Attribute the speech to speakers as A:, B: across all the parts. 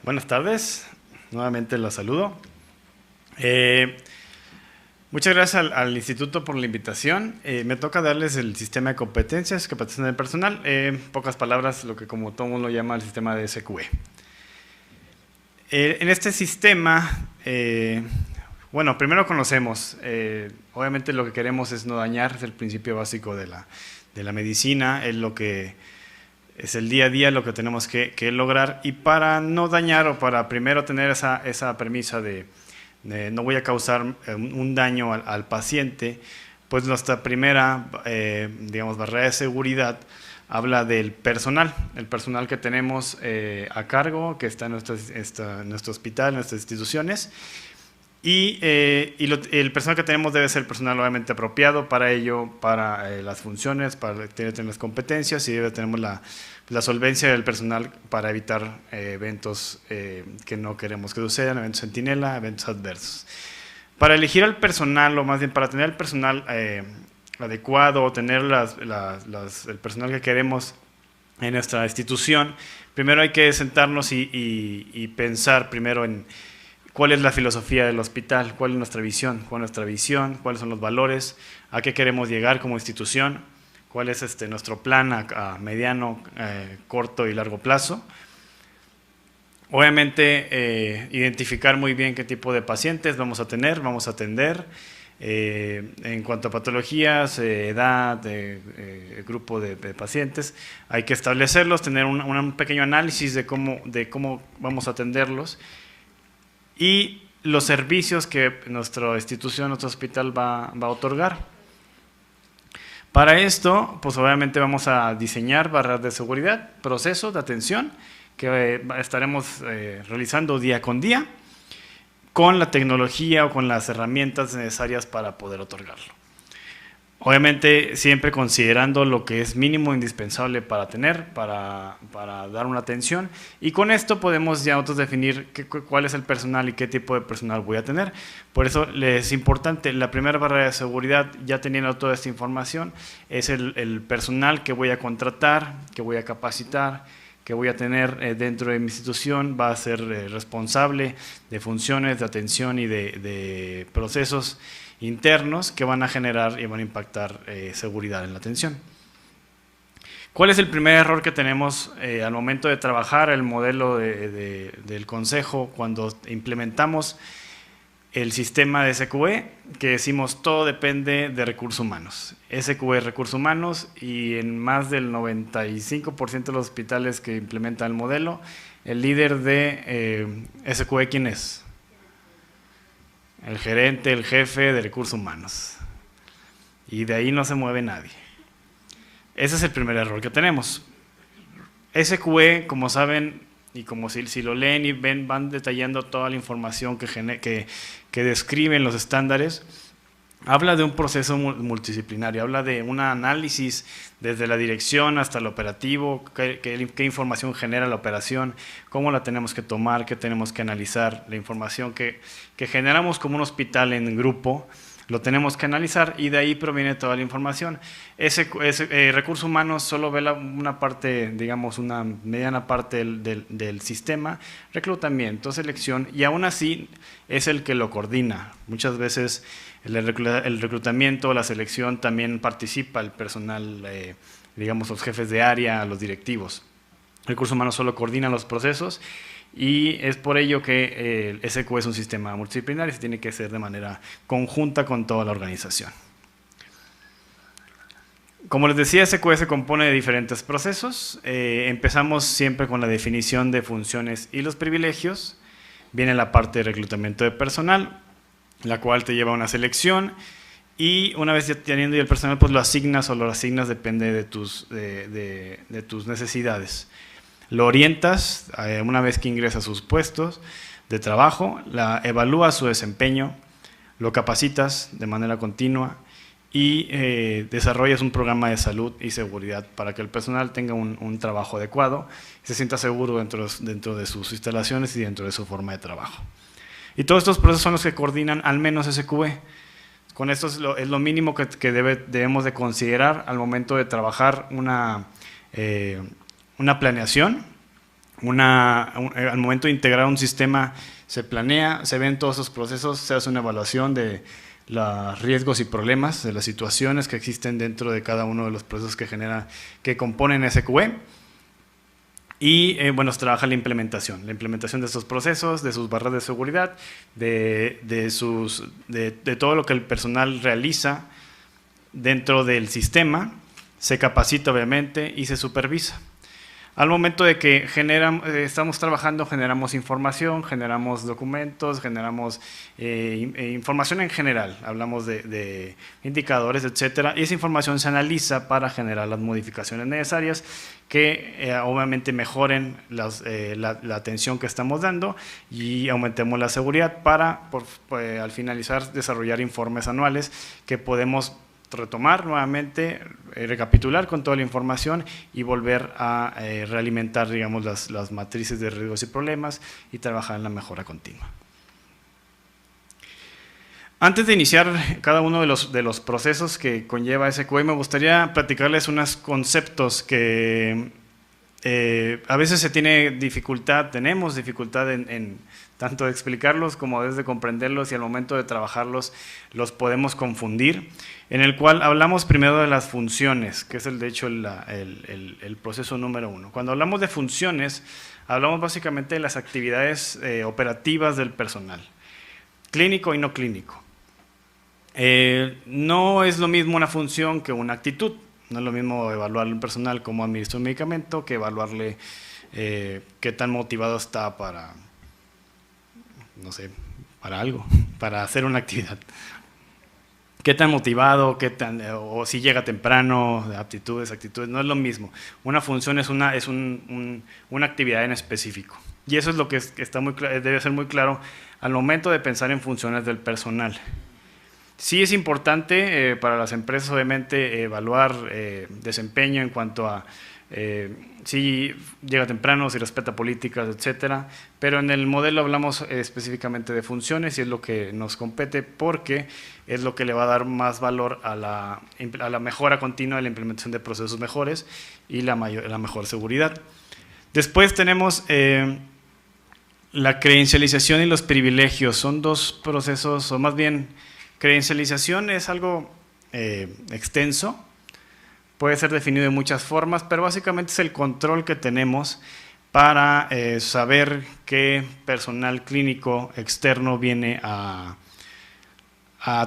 A: Buenas tardes, nuevamente los saludo. Muchas gracias al Instituto por la invitación. Me toca darles el sistema de competencias, capacitación del personal, en pocas palabras, lo que como todo mundo llama el sistema de SQE. En este sistema, bueno, primero conocemos, obviamente lo que queremos es no dañar, es el principio básico de la medicina, es lo que es el día a día lo que tenemos que lograr, y para no dañar o para primero tener esa premisa de no voy a causar un daño al paciente, pues nuestra primera digamos, barrera de seguridad habla del personal, el personal que tenemos a cargo, que está en nuestro hospital, en nuestras instituciones. Y el personal que tenemos debe ser el personal obviamente apropiado para ello, para las funciones, para tener las competencias, y debe tener la solvencia del personal para evitar eventos que no queremos que sucedan, eventos centinela, eventos adversos. Para elegir al personal, o más bien para tener el personal adecuado, o tener el personal que queremos en nuestra institución, primero hay que sentarnos y pensar primero en cuál es la filosofía del hospital, cuál es nuestra visión, cuáles son los valores, a qué queremos llegar como institución, cuál es nuestro plan a mediano, corto y largo plazo. Obviamente, identificar muy bien qué tipo de pacientes vamos a tener, vamos a atender, en cuanto a patologías, edad, grupo de pacientes, hay que establecerlos, tener un pequeño análisis de cómo vamos a atenderlos, y los servicios que nuestra institución, nuestro hospital va a otorgar. Para esto, pues obviamente vamos a diseñar barreras de seguridad, procesos de atención que estaremos realizando día con día, con la tecnología o con las herramientas necesarias para poder otorgarlo. Obviamente siempre considerando lo que es mínimo indispensable para dar una atención, y con esto podemos ya nosotros definir cuál es el personal y qué tipo de personal voy a tener. Por eso es importante, la primera barrera de seguridad, ya teniendo toda esta información, es el personal que voy a contratar, que voy a capacitar, que voy a tener dentro de mi institución, va a ser responsable de funciones de atención y de procesos internos que van a generar y van a impactar seguridad en la atención. ¿Cuál es el primer error que tenemos al momento de trabajar el modelo del consejo cuando implementamos el sistema de SQE? Que decimos todo depende de recursos humanos. SQE, recursos humanos, y en más del 95% de los hospitales que implementan el modelo, el líder de SQE, ¿quién es? El gerente, el jefe de recursos humanos. Y de ahí no se mueve nadie. Ese es el primer error que tenemos. SQE, como saben, y como si lo leen y ven, van detallando toda la información que describen los estándares. Habla de un proceso multidisciplinario, habla de un análisis desde la dirección hasta el operativo, qué información genera la operación, cómo la tenemos que tomar, qué tenemos que analizar, la información que generamos como un hospital en grupo, lo tenemos que analizar, y de ahí proviene toda la información. Recursos humanos solo ve una parte, digamos una mediana parte del sistema, reclutamiento, selección, y aún así es el que lo coordina. Muchas veces el reclutamiento, la selección, también participa el personal, digamos los jefes de área, los directivos. Recursos humanos solo coordina los procesos, y es por ello que el SQE es un sistema multidisciplinario y se tiene que hacer de manera conjunta con toda la organización. Como les decía, SQE se compone de diferentes procesos. Empezamos siempre con la definición de funciones y los privilegios. Viene la parte de reclutamiento de personal, la cual te lleva a una selección, y una vez ya teniendo el personal, pues lo asignas o lo asignas, depende de tus necesidades. Lo orientas una vez que ingresa a sus puestos de trabajo, evalúas su desempeño, lo capacitas de manera continua, y desarrollas un programa de salud y seguridad para que el personal tenga un trabajo adecuado y se sienta seguro dentro de sus instalaciones y dentro de su forma de trabajo. Y todos estos procesos son los que coordinan al menos SQE. Con esto es lo mínimo que debemos de considerar al momento de trabajar una planeación Al momento de integrar un sistema, se planea, se ven todos esos procesos, se hace una evaluación de los riesgos y problemas, de las situaciones que existen dentro de cada uno de los procesos que componen SQE. Y bueno, se trabaja la implementación de estos procesos, de sus barras de seguridad, de todo lo que el personal realiza dentro del sistema, se capacita obviamente y se supervisa. Al momento de que estamos trabajando, generamos información, generamos documentos, generamos información en general, hablamos de indicadores, etcétera, y esa información se analiza para generar las modificaciones necesarias que obviamente mejoren la atención que estamos dando y aumentemos la seguridad para, al finalizar, desarrollar informes anuales que podemos retomar nuevamente, recapitular con toda la información y volver a realimentar, digamos, las matrices de riesgos y problemas y trabajar en la mejora continua. Antes de iniciar cada uno de los procesos que conlleva SQE, me gustaría platicarles unos conceptos que a veces tenemos dificultad en tanto de explicarlos como desde comprenderlos, y al momento de trabajarlos los podemos confundir, en el cual hablamos primero de las funciones, que es de hecho el proceso número 1. Cuando hablamos de funciones, hablamos básicamente de las actividades operativas del personal, clínico y no clínico. No es lo mismo una función que una actitud. No es lo mismo evaluarle a un personal cómo administra un medicamento que evaluarle qué tan motivado está para, no sé, para algo, para hacer una actividad. Qué tan motivado, o si llega temprano, aptitudes, actitudes, no es lo mismo. Una función es una actividad en específico. Y eso es lo que debe ser muy claro al momento de pensar en funciones del personal. Sí es importante para las empresas, obviamente, evaluar desempeño en cuanto a si llega temprano, si respeta políticas, etcétera, pero en el modelo hablamos específicamente de funciones y es lo que nos compete porque es lo que le va a dar más valor a la mejora continua de la implementación de procesos mejores y la mejor seguridad. Después tenemos la credencialización y los privilegios. Son dos procesos, o más bien, credencialización es algo extenso, puede ser definido de muchas formas, pero básicamente es el control que tenemos para saber qué personal clínico externo viene a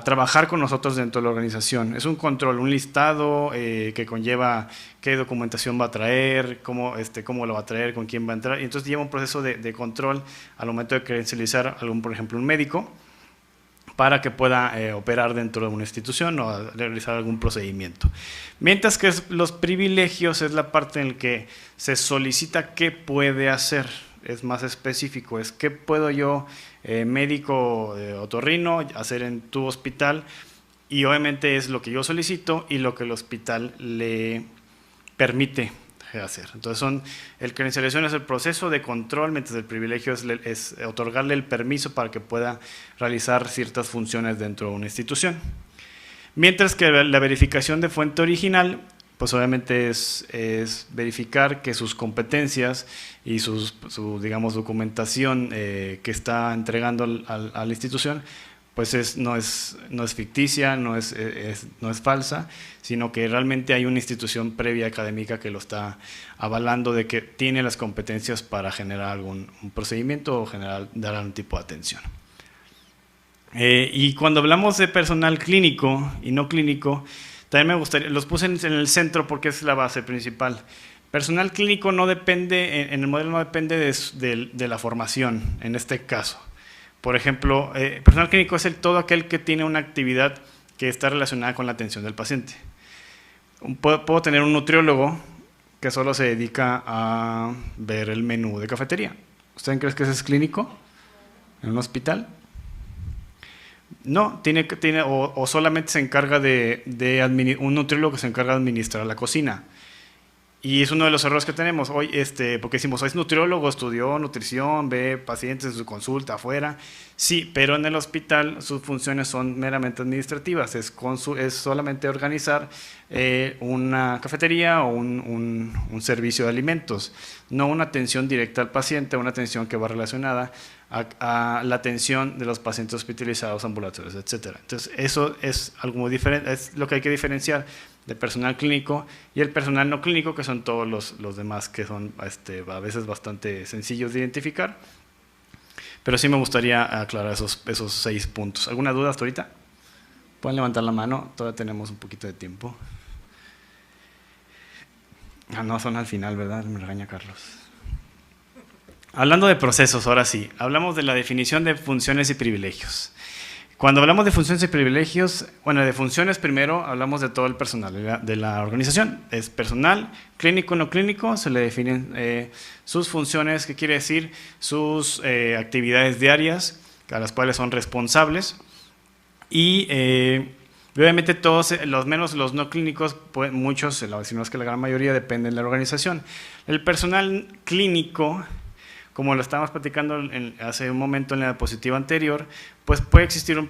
A: trabajar con nosotros dentro de la organización. Es un control, un listado que conlleva qué documentación va a traer, cómo lo va a traer, con quién va a entrar, y entonces lleva un proceso de control al momento de credencializar por ejemplo, un médico, para que pueda operar dentro de una institución o realizar algún procedimiento. Mientras que los privilegios es la parte en la que se solicita qué puede hacer, es más específico, es qué puedo yo, médico otorrino, hacer en tu hospital, y obviamente es lo que yo solicito y lo que el hospital le permite hacer. Entonces el credencialización es el proceso de control, mientras el privilegio es otorgarle el permiso para que pueda realizar ciertas funciones dentro de una institución. Mientras que la verificación de fuente original, pues obviamente es verificar que sus competencias y su digamos, documentación que está entregando a la institución, pues no es ficticia, no es falsa, sino que realmente hay una institución previa académica que lo está avalando de que tiene las competencias para generar un procedimiento o dar algún tipo de atención. Y cuando hablamos de personal clínico y no clínico, también me gustaría, los puse en el centro porque es la base principal. Personal clínico no depende, en el modelo no depende de la formación, en este caso. Por ejemplo, personal clínico es todo aquel que tiene una actividad que está relacionada con la atención del paciente. Puedo tener un nutriólogo que solo se dedica a ver el menú de cafetería. ¿Ustedes creen que ese es clínico en un hospital? No, o solamente se encarga un nutriólogo que se encarga de administrar la cocina. Y es uno de los errores que tenemos hoy, porque decimos, es nutriólogo, estudió nutrición, ve pacientes en su consulta afuera. Sí, pero en el hospital sus funciones son meramente administrativas, es solamente organizar una cafetería o un servicio de alimentos, no una atención directa al paciente, una atención que va relacionada a la atención de los pacientes hospitalizados, ambulatorios, etcétera. Entonces, eso es algo muy diferente, es lo que hay que diferenciar del personal clínico y el personal no clínico, que son todos los demás, que son a veces bastante sencillos de identificar. Pero sí me gustaría aclarar esos 6 puntos. ¿Alguna duda hasta ahorita? Pueden levantar la mano, todavía tenemos un poquito de tiempo. No, son al final, ¿verdad? Me regaña Carlos. Hablando de procesos, ahora sí, hablamos de la definición de funciones y privilegios. Cuando hablamos de funciones y privilegios, bueno, de funciones primero hablamos de todo el personal de la organización. Es personal, clínico, no clínico, se le definen sus funciones, ¿qué quiere decir? Sus actividades diarias, a las cuales son responsables. Y obviamente todos, los menos los no clínicos, pues, muchos, si no es que la gran mayoría, dependen de la organización. El personal clínico, como lo estábamos platicando hace un momento en la diapositiva anterior, pues puede existir un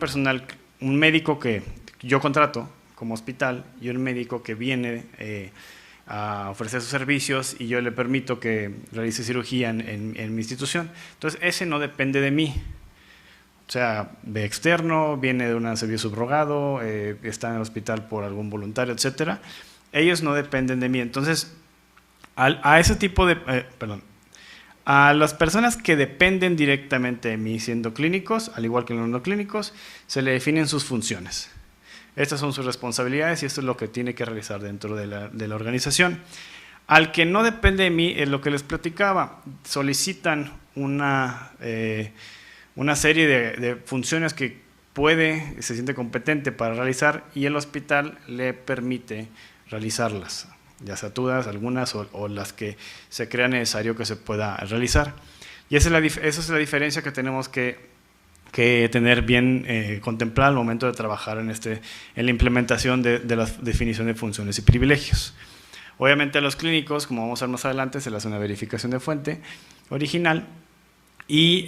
A: médico que yo contrato como hospital y un médico que viene a ofrecer sus servicios y yo le permito que realice cirugía en mi institución. Entonces, ese no depende de mí. O sea, de externo, viene de un servicio subrogado, está en el hospital por algún voluntario, etcétera. Ellos no dependen de mí. Entonces, a ese tipo de... A las personas que dependen directamente de mí siendo clínicos, al igual que los no clínicos, se le definen sus funciones. Estas son sus responsabilidades y esto es lo que tiene que realizar dentro de la organización. Al que no depende de mí, es lo que les platicaba, solicitan una serie de funciones que se siente competente para realizar y el hospital le permite realizarlas, ya sea todas, algunas o las que se crea necesario que se pueda realizar. Y esa es la diferencia que tenemos que tener bien contemplada al momento de trabajar en la implementación de la definición de funciones y privilegios. Obviamente a los clínicos, como vamos a ver más adelante, se les hace una verificación de fuente original y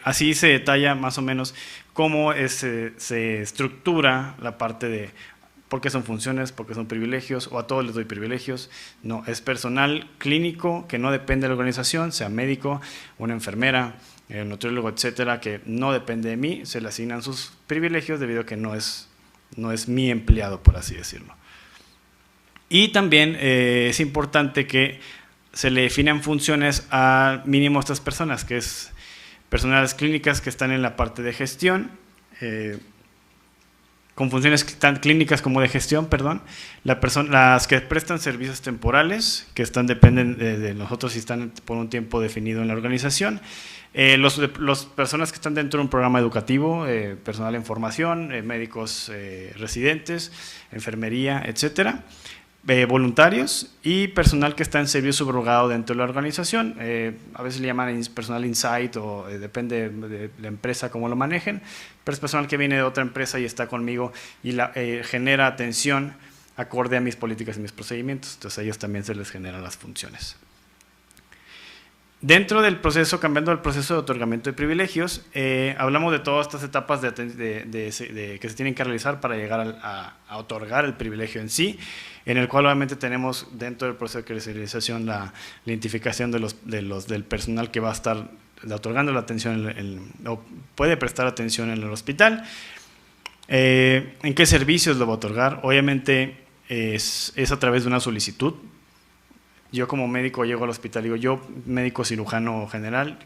A: así se detalla más o menos cómo se estructura la parte de ¿por qué son funciones? ¿Por qué son privilegios? ¿O a todos les doy privilegios? No, es personal clínico que no depende de la organización, sea médico, una enfermera, un nutriólogo, etcétera, que no depende de mí, se le asignan sus privilegios debido a que no es mi empleado, por así decirlo. Y también es importante que se le definan funciones a mínimo estas personas, que es personales clínicas que están en la parte de gestión, con funciones tan clínicas como de gestión, las que prestan servicios temporales, que dependen de nosotros y están por un tiempo definido en la organización, las personas que están dentro de un programa educativo, personal en formación, médicos residentes, enfermería, etcétera, voluntarios y personal que está en servicio subrogado dentro de la organización, a veces le llaman personal insight o depende de la empresa cómo lo manejen, pero es personal que viene de otra empresa y está conmigo y genera atención acorde a mis políticas y mis procedimientos, entonces a ellos también se les generan las funciones. Dentro del proceso, cambiando el proceso de otorgamiento de privilegios, hablamos de todas estas etapas que se tienen que realizar para llegar a otorgar el privilegio en sí, en el cual obviamente tenemos dentro del proceso de comercialización la identificación del personal que va a estar otorgando la atención o puede prestar atención en el hospital, en qué servicios lo va a otorgar. Obviamente es a través de una solicitud. Yo como médico llego al hospital y digo, yo médico cirujano general,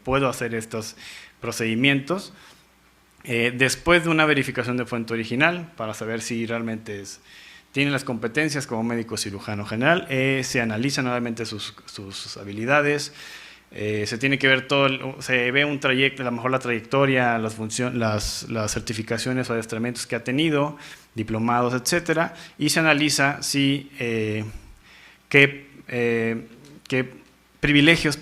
A: puedo hacer estos procedimientos después de una verificación de fuente original para saber si realmente tiene las competencias como médico cirujano general, se analizan nuevamente sus habilidades, se tiene que ver se ve un trayecto, a lo mejor la trayectoria, las certificaciones o adiestramientos que ha tenido, diplomados, etcétera, y se analiza si qué privilegios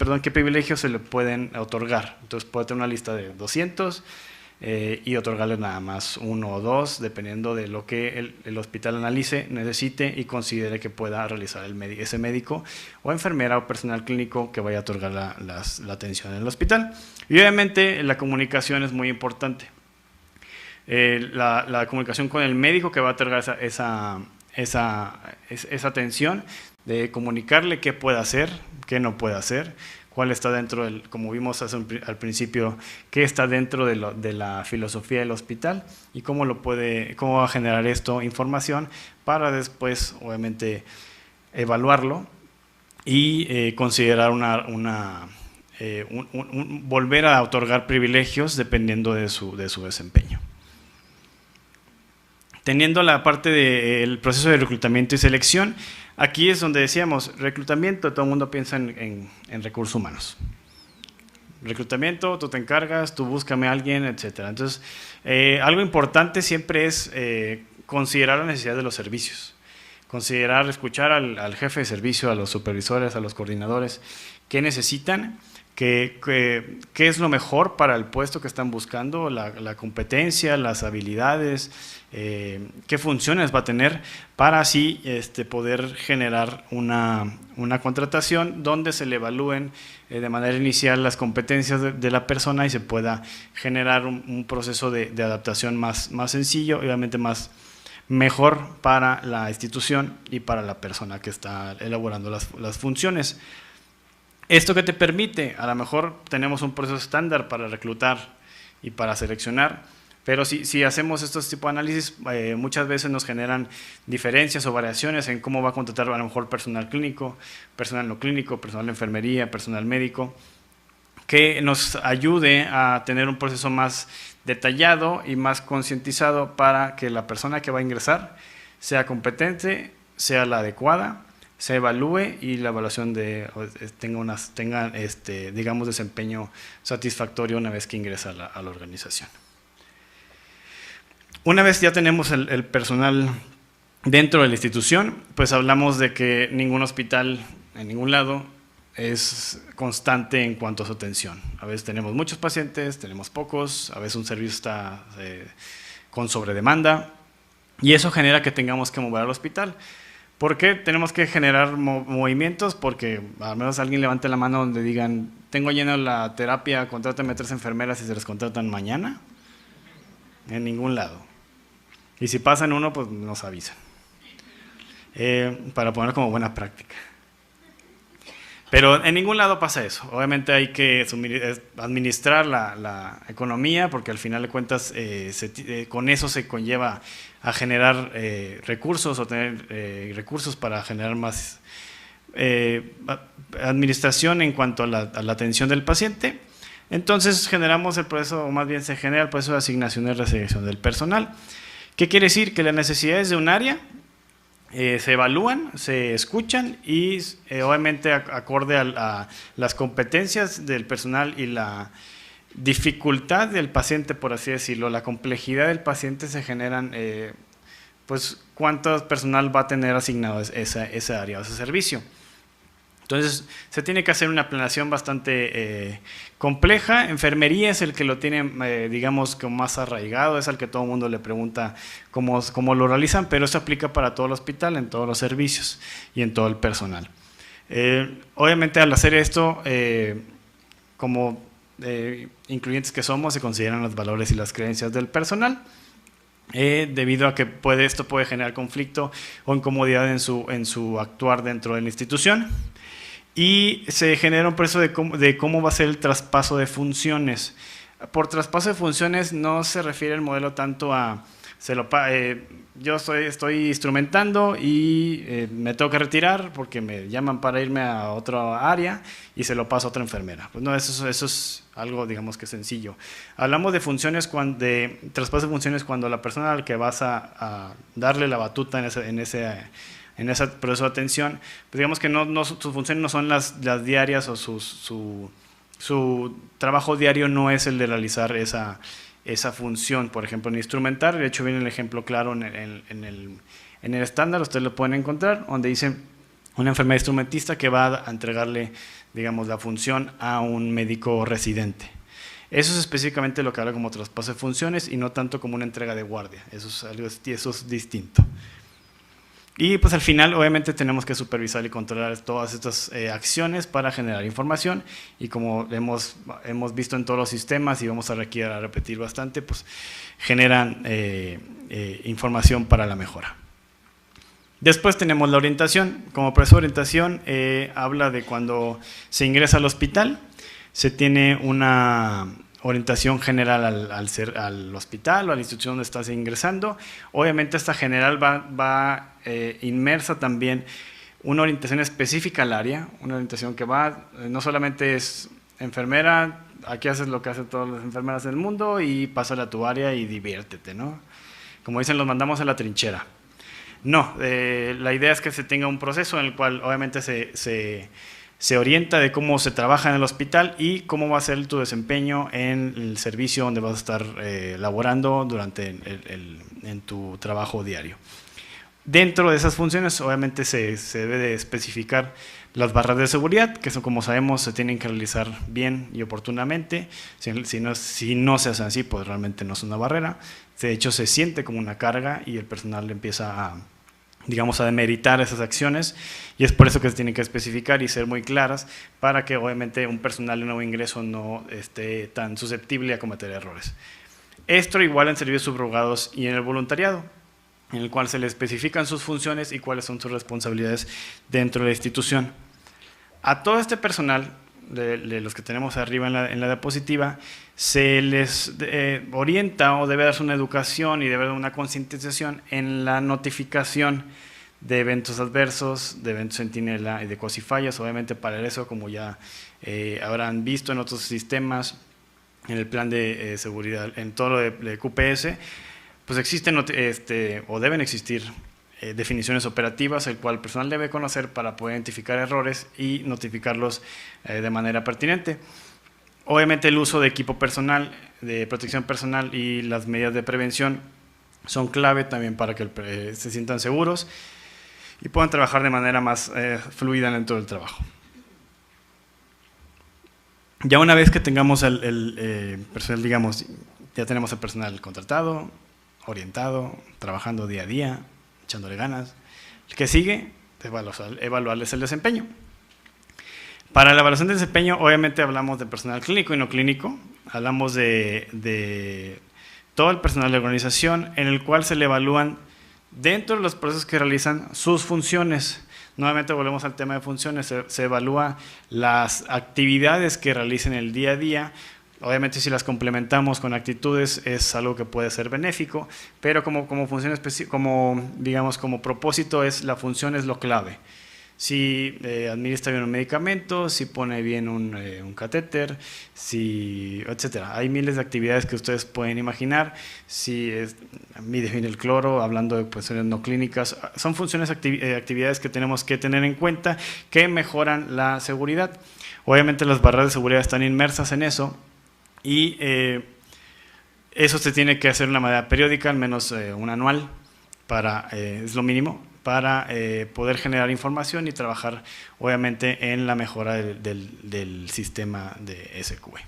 A: se le pueden otorgar. Entonces puede tener una lista de 200 y otorgarle nada más 1 o 2, dependiendo de lo que el hospital analice, necesite y considere que pueda realizar ese médico o enfermera o personal clínico que vaya a otorgar la atención en el hospital. Y obviamente la comunicación es muy importante. La comunicación con el médico que va a otorgar esa atención, de comunicarle qué puede hacer, qué no puede hacer, cuál está dentro como vimos al principio, qué está dentro de la filosofía del hospital y cómo va a generar esto información para después, obviamente, evaluarlo y considerar volver a otorgar privilegios dependiendo de su desempeño. Teniendo la parte del proceso de reclutamiento y selección, aquí es donde decíamos, reclutamiento, todo el mundo piensa en recursos humanos. Reclutamiento, tú te encargas, tú búscame a alguien, etc. Entonces, algo importante siempre es considerar la necesidad de los servicios. Considerar, escuchar al jefe de servicio, a los supervisores, a los coordinadores, qué necesitan, qué es lo mejor para el puesto que están buscando, la competencia, las habilidades, qué funciones va a tener para así poder generar una contratación donde se le evalúen de manera inicial las competencias de la persona y se pueda generar un proceso de adaptación más sencillo y obviamente mejor para la institución y para la persona que está elaborando las funciones. ¿Esto qué te permite? A lo mejor tenemos un proceso estándar para reclutar y para seleccionar, pero si hacemos estos tipos de análisis, muchas veces nos generan diferencias o variaciones en cómo va a contratar a lo mejor personal clínico, personal no clínico, personal de enfermería, personal médico, que nos ayude a tener un proceso más detallado y más concientizado para que la persona que va a ingresar sea competente, sea la adecuada, se evalúe y la evaluación tenga digamos, desempeño satisfactorio una vez que ingresa a la organización. Una vez ya tenemos el personal dentro de la institución, pues hablamos de que ningún hospital en ningún lado es constante en cuanto a su atención. A veces tenemos muchos pacientes, tenemos pocos, a veces un servicio está con sobredemanda y eso genera que tengamos que mover al hospital. ¿Por qué tenemos que generar movimientos? Porque al menos alguien levante la mano donde digan, tengo llena la terapia, contrátame 3 enfermeras y se les contratan mañana. En ningún lado. Y si pasan uno, pues nos avisan. Para poner como buena práctica. Pero en ningún lado pasa eso. Obviamente hay que administrar la economía porque al final de cuentas con eso se conlleva a generar recursos o tener recursos para generar más administración en cuanto a la atención del paciente. Entonces generamos el proceso, o más bien se genera el proceso de asignación y reselección del personal. ¿Qué quiere decir? Que las necesidades de un área se evalúan, se escuchan y obviamente acorde a las competencias del personal y la dificultad del paciente, por así decirlo, la complejidad del paciente se generan, pues cuánto personal va a tener asignado esa área o ese servicio. Entonces se tiene que hacer una planeación bastante compleja. Enfermería es el que lo tiene, digamos, como más arraigado, es al que todo el mundo le pregunta cómo lo realizan, pero eso aplica para todo el hospital, en todos los servicios y en todo el personal. Obviamente al hacer esto, como incluyentes que somos, se consideran los valores y las creencias del personal, debido a que esto puede generar conflicto o incomodidad en su actuar dentro de la institución. Y se genera un proceso de cómo va a ser el traspaso de funciones. Por traspaso de funciones no se refiere el modelo tanto a yo estoy instrumentando y me tengo que retirar porque me llaman para irme a otra área y se lo paso a otra enfermera. Pues no, eso es algo, digamos, que sencillo. Hablamos de funciones de traspaso de funciones cuando la persona al que vas a darle la batuta en ese proceso de atención, pues digamos que sus funciones no son las diarias o su trabajo diario no es el de realizar esa función, por ejemplo, en instrumentar. De hecho viene el ejemplo claro en el estándar, ustedes lo pueden encontrar, donde dice una enfermera instrumentista que va a entregarle, digamos, la función a un médico residente. Eso es específicamente lo que habla como traspaso de funciones y no tanto como una entrega de guardia. Eso es distinto. Y pues al final obviamente tenemos que supervisar y controlar todas estas acciones para generar información, y como hemos visto en todos los sistemas y vamos a repetir bastante, pues generan información para la mejora. Después tenemos la orientación. Como proceso de orientación habla de cuando se ingresa al hospital, se tiene una orientación general al hospital o a la institución donde estás ingresando. Obviamente esta general va inmersa también una orientación específica al área, una orientación que no solamente es enfermera, aquí haces lo que hacen todas las enfermeras del mundo y pásale a tu área y diviértete, ¿no? Como dicen, los mandamos a la trinchera. No, la idea es que se tenga un proceso en el cual obviamente se orienta de cómo se trabaja en el hospital y cómo va a ser tu desempeño en el servicio donde vas a estar laborando durante en tu trabajo diario. Dentro de esas funciones obviamente se debe de especificar las barras de seguridad, que son, como sabemos, se tienen que realizar bien y oportunamente. Si no se hacen así, pues realmente no es una barrera. De hecho, se siente como una carga y el personal empieza a demeritar esas acciones, y es por eso que se tienen que especificar y ser muy claras para que obviamente un personal de nuevo ingreso no esté tan susceptible a cometer errores. Esto igual en servicios subrogados y en el voluntariado, en el cual se le especifican sus funciones y cuáles son sus responsabilidades dentro de la institución. A todo este personal, de los que tenemos arriba en la diapositiva, se les orienta o debe darse una educación y debe dar una concientización en la notificación de eventos adversos, de eventos centinela y de cosifallas. Obviamente para eso, como ya habrán visto en otros sistemas, en el plan de seguridad, en todo lo de QPS, pues existen o deben existir definiciones operativas, el cual el personal debe conocer para poder identificar errores y notificarlos de manera pertinente. Obviamente el uso de equipo personal, de protección personal y las medidas de prevención son clave también para que se sientan seguros y puedan trabajar de manera más fluida dentro del trabajo. Ya una vez que tengamos el personal, ya tenemos el personal contratado, orientado, trabajando día a día, echándole ganas. El que sigue, evaluarles el desempeño. Para la evaluación de desempeño, obviamente hablamos de personal clínico y no clínico. Hablamos de todo el personal de la organización, en el cual se le evalúan dentro de los procesos que realizan sus funciones. Nuevamente volvemos al tema de funciones, se evalúa las actividades que realicen el día a día. Obviamente si las complementamos con actitudes es algo que puede ser benéfico, pero como función específica, como propósito, la función es lo clave. Si administra bien un medicamento, si pone bien un catéter, etcétera. Hay miles de actividades que ustedes pueden imaginar. Si mide bien el cloro, hablando de funciones no clínicas, son funciones, actividades que tenemos que tener en cuenta que mejoran la seguridad. Obviamente las barreras de seguridad están inmersas en eso, y eso se tiene que hacer de una manera periódica, al menos un anual, es lo mínimo, para poder generar información y trabajar obviamente en la mejora del sistema de SQE.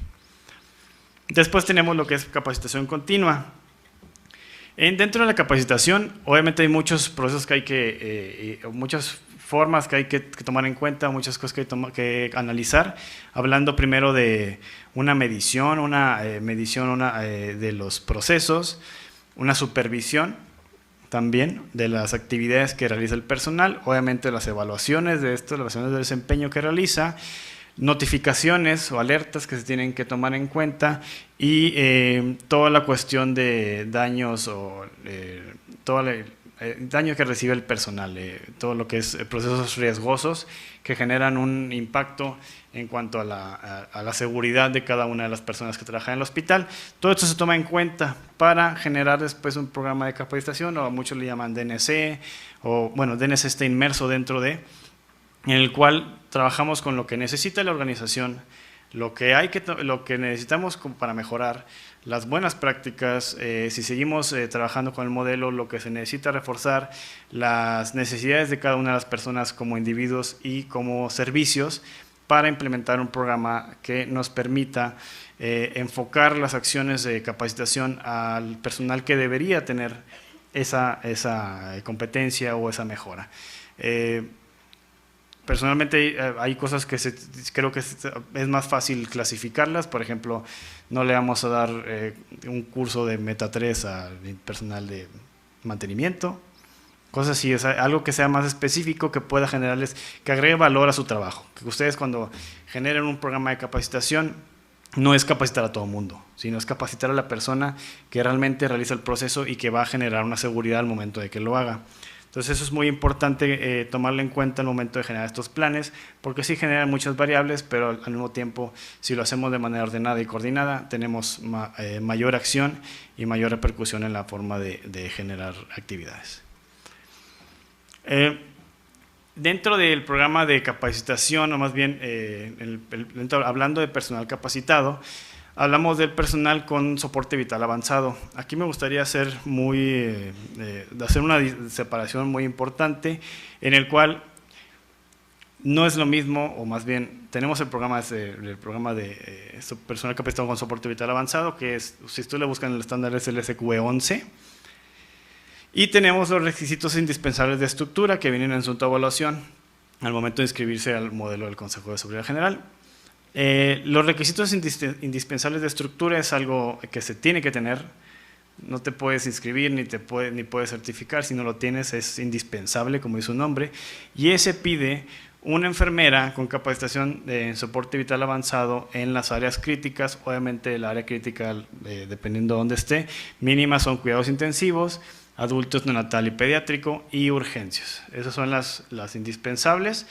A: Después tenemos lo que es capacitación continua. Dentro de la capacitación, obviamente hay muchos procesos que muchas formas que hay que tomar en cuenta, muchas cosas que hay que analizar, hablando primero de una medición, de los procesos, una supervisión también de las actividades que realiza el personal, obviamente las evaluaciones de esto, las evaluaciones de desempeño que realiza, notificaciones o alertas que se tienen que tomar en cuenta, y toda la cuestión de daños o daño que recibe el personal, todo lo que es procesos riesgosos que generan un impacto en cuanto a la seguridad de cada una de las personas que trabajan en el hospital. Todo esto se toma en cuenta para generar después un programa de capacitación, o a muchos le llaman DNC, o bueno, DNC está inmerso dentro en el cual trabajamos con lo que necesita la organización, lo que necesitamos para mejorar, las buenas prácticas, si seguimos trabajando con el modelo, lo que se necesita reforzar, las necesidades de cada una de las personas como individuos y como servicios, para implementar un programa que nos permita enfocar las acciones de capacitación al personal que debería tener esa competencia o esa mejora. Personalmente hay cosas que creo que es más fácil clasificarlas. Por ejemplo, no le vamos a dar un curso de Meta 3 al personal de mantenimiento, cosas así, algo que sea más específico, que pueda generarles, que agregue valor a su trabajo. Que ustedes cuando generen un programa de capacitación, no es capacitar a todo el mundo, sino es capacitar a la persona que realmente realiza el proceso y que va a generar una seguridad al momento de que lo haga. Entonces eso es muy importante tomarlo en cuenta al momento de generar estos planes, porque sí generan muchas variables, pero al mismo tiempo, si lo hacemos de manera ordenada y coordinada, tenemos mayor acción y mayor repercusión en la forma de generar actividades. Dentro del programa de capacitación, o más bien hablando de personal capacitado, hablamos del personal con soporte vital avanzado. Aquí me gustaría hacer una separación muy importante, en el cual no es lo mismo, o más bien tenemos el programa de personal capacitado con soporte vital avanzado, que es, si tú le buscas en el estándar, es el SQE 11, y tenemos los requisitos indispensables de estructura que vienen en su autoevaluación al momento de inscribirse al modelo del Consejo de Seguridad General. Los requisitos indispensables de estructura es algo que se tiene que tener. No te puedes inscribir ni puedes certificar. Si no lo tienes, es indispensable, como dice su nombre. Y ese pide una enfermera con capacitación en soporte vital avanzado en las áreas críticas. Obviamente el área crítica, dependiendo de dónde esté, mínimas son cuidados intensivos, adultos, neonatal y pediátrico, y urgencias. Esas son las indispensables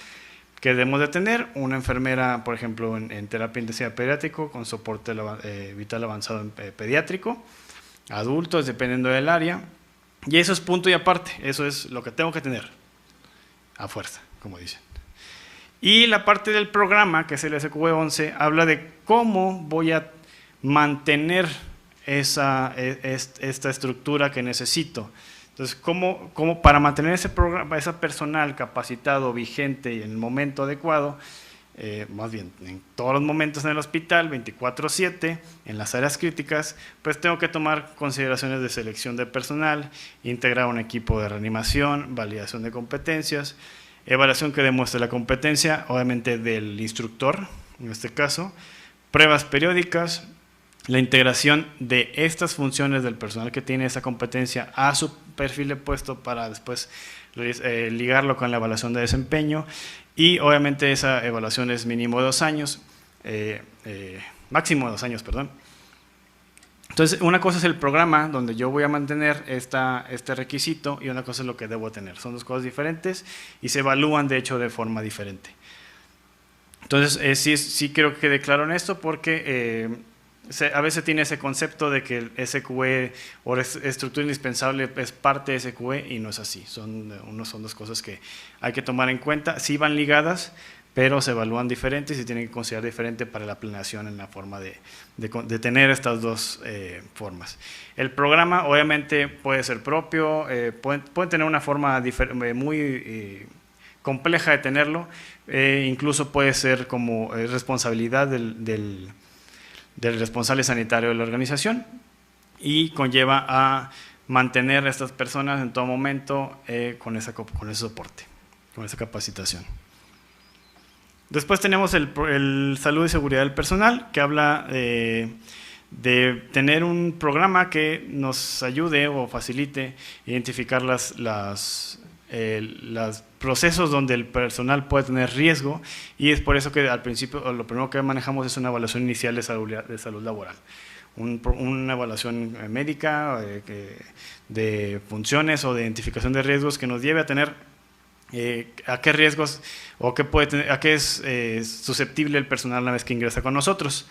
A: que debemos de tener. Una enfermera, por ejemplo, en terapia intensiva pediátrico con soporte vital avanzado en pediátrico, adultos, dependiendo del área, y eso es punto y aparte. Eso es lo que tengo que tener a fuerza, como dicen. Y la parte del programa, que es el SQE 11, habla de cómo voy a mantener esta estructura que necesito. Entonces, ¿cómo para mantener ese personal capacitado, vigente y en el momento adecuado, más bien en todos los momentos en el hospital, 24/7, en las áreas críticas, pues tengo que tomar consideraciones de selección de personal, integrar un equipo de reanimación, validación de competencias, evaluación que demuestre la competencia, obviamente del instructor, en este caso, pruebas periódicas, la integración de estas funciones del personal que tiene esa competencia a su perfil de puesto para después ligarlo con la evaluación de desempeño, y obviamente esa evaluación es mínimo de 2 años, máximo de 2 años, perdón. Entonces, una cosa es el programa donde yo voy a mantener este requisito, y una cosa es lo que debo tener. Son dos cosas diferentes y se evalúan de hecho de forma diferente. Entonces, sí quiero que quede claro en esto, porque a veces tiene ese concepto de que el SQE o estructura indispensable es parte de SQE, y no es así. Son dos cosas que hay que tomar en cuenta. Sí van ligadas, pero se evalúan diferentes y se tienen que considerar diferente para la planeación en la forma de tener estas dos formas. El programa obviamente puede ser propio, puede tener una forma muy compleja de tenerlo, incluso puede ser como responsabilidad del responsable sanitario de la organización, y conlleva a mantener a estas personas en todo momento con ese soporte, con esa capacitación. Después tenemos el salud y seguridad del personal, que habla de tener un programa que nos ayude o facilite identificar los procesos donde el personal puede tener riesgo, y es por eso que al principio lo primero que manejamos es una evaluación inicial de salud laboral, una evaluación médica de funciones o de identificación de riesgos que nos lleve a tener a qué riesgos o a qué es susceptible el personal una vez que ingresa con nosotros.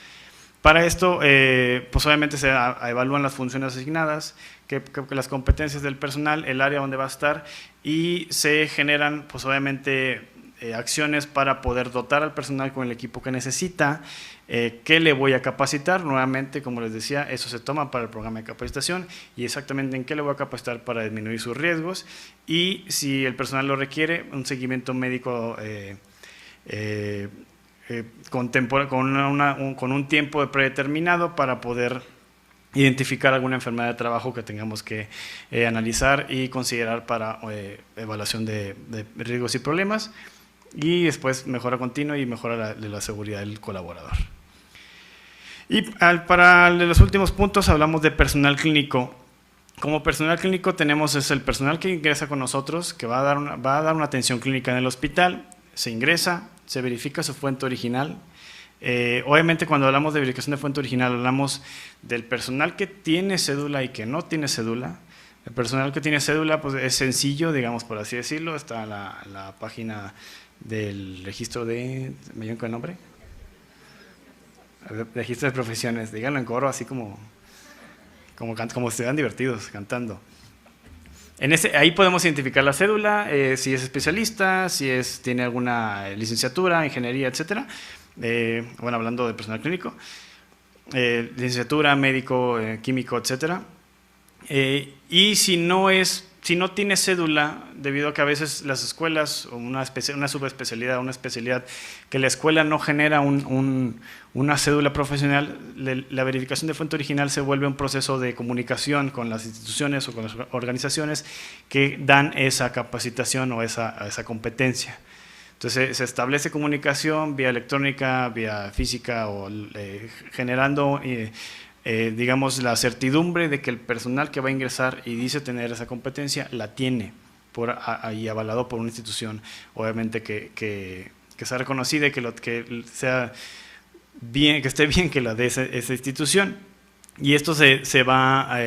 A: Para esto, pues obviamente se evalúan las funciones asignadas, que las competencias del personal, el área donde va a estar, y se generan, pues obviamente, acciones para poder dotar al personal con el equipo que necesita. ¿Qué le voy a capacitar? Nuevamente, como les decía, eso se toma para el programa de capacitación, y exactamente en qué le voy a capacitar para disminuir sus riesgos, y si el personal lo requiere, un seguimiento médico con un tiempo predeterminado para poder identificar alguna enfermedad de trabajo que tengamos que analizar y considerar para evaluación de riesgos y problemas, y después mejora continua y mejora la seguridad del colaborador. Y para los últimos puntos hablamos de personal clínico. Como personal clínico tenemos el personal que ingresa con nosotros, que va a dar una atención clínica en el hospital, se ingresa, se verifica su fuente original. Obviamente cuando hablamos de verificación de fuente original hablamos del personal que tiene cédula y que no tiene cédula. El personal que tiene cédula pues es sencillo, digamos por así decirlo, está en la página del registro de… ¿me llaman con el nombre? Registro de profesiones, díganlo en coro así como se vean divertidos cantando. Ahí podemos identificar la cédula, si es especialista, si tiene alguna licenciatura, ingeniería, etcétera. Bueno, hablando de personal clínico, licenciatura, médico, químico, etcétera. Y si no tiene cédula, debido a que a veces las escuelas, o una subespecialidad, una especialidad que la escuela no genera una cédula profesional, la verificación de fuente original se vuelve un proceso de comunicación con las instituciones o con las organizaciones que dan esa capacitación o esa competencia. Entonces se establece comunicación vía electrónica, vía física, o generando digamos la certidumbre de que el personal que va a ingresar y dice tener esa competencia la tiene y avalado por una institución, obviamente que sea reconocida y que sea bien, que esté bien que la dé esa institución. Y esto se va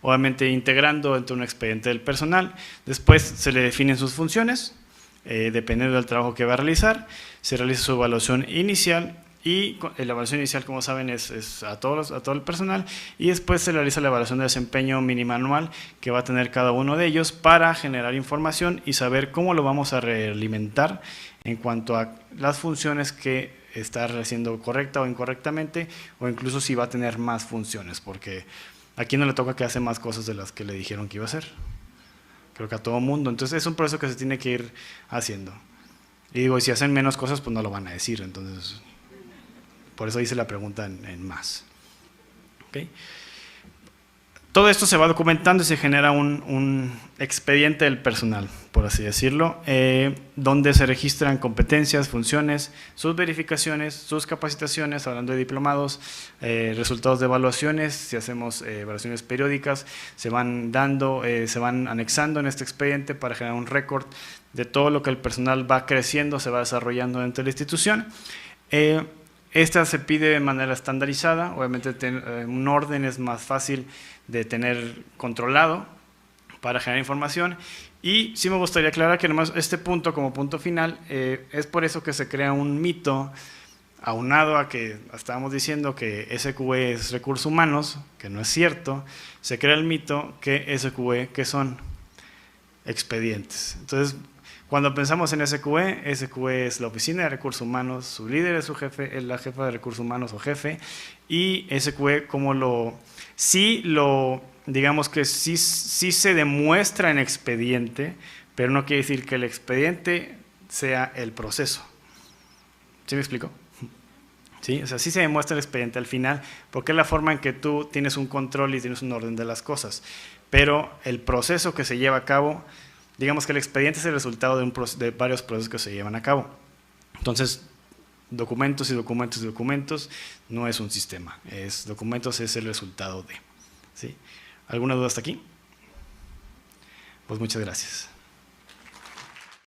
A: obviamente integrando entre un expediente del personal. Después se le definen sus funciones, dependiendo del trabajo que va a realizar. Se realiza su evaluación inicial, y la evaluación inicial, como saben, es a todo el personal, y después se realiza la evaluación de desempeño mínima anual que va a tener cada uno de ellos para generar información y saber cómo lo vamos a realimentar en cuanto a las funciones que está haciendo correcta o incorrectamente, o incluso si va a tener más funciones, porque aquí no le toca que hace más cosas de las que le dijeron que iba a hacer. Creo que a todo mundo. Entonces es un proceso que se tiene que ir haciendo. Y digo, si hacen menos cosas, pues no lo van a decir. Entonces, por eso hice la pregunta en más. ¿Okay? Todo esto se va documentando y se genera un expediente del personal, por así decirlo, donde se registran competencias, funciones, sus verificaciones, sus capacitaciones, hablando de diplomados, resultados de evaluaciones. Si hacemos evaluaciones periódicas, se van anexando en este expediente para generar un récord de todo lo que el personal va creciendo, se va desarrollando dentro de la institución. Esta se pide de manera estandarizada, obviamente un orden es más fácil de tener controlado para generar información. Y sí me gustaría aclarar que además este punto como punto final, es por eso que se crea un mito, aunado a que estábamos diciendo que SQE es recursos humanos, que no es cierto. Se crea el mito que SQE, que son expedientes. Entonces, cuando pensamos en SQE es la oficina de recursos humanos, su líder es su jefe, es la jefa de recursos humanos o jefe, y SQE digamos que sí se demuestra en expediente, pero no quiere decir que el expediente sea el proceso. ¿Sí me explico? ¿Sí? O sea, sí se demuestra el expediente al final, porque es la forma en que tú tienes un control y tienes un orden de las cosas, pero el proceso que se lleva a cabo, digamos que el expediente es el resultado de varios procesos que se llevan a cabo. Entonces, documentos y documentos y documentos no es un sistema, documentos es el resultado de. ¿Sí? ¿Alguna duda hasta aquí? Pues muchas gracias.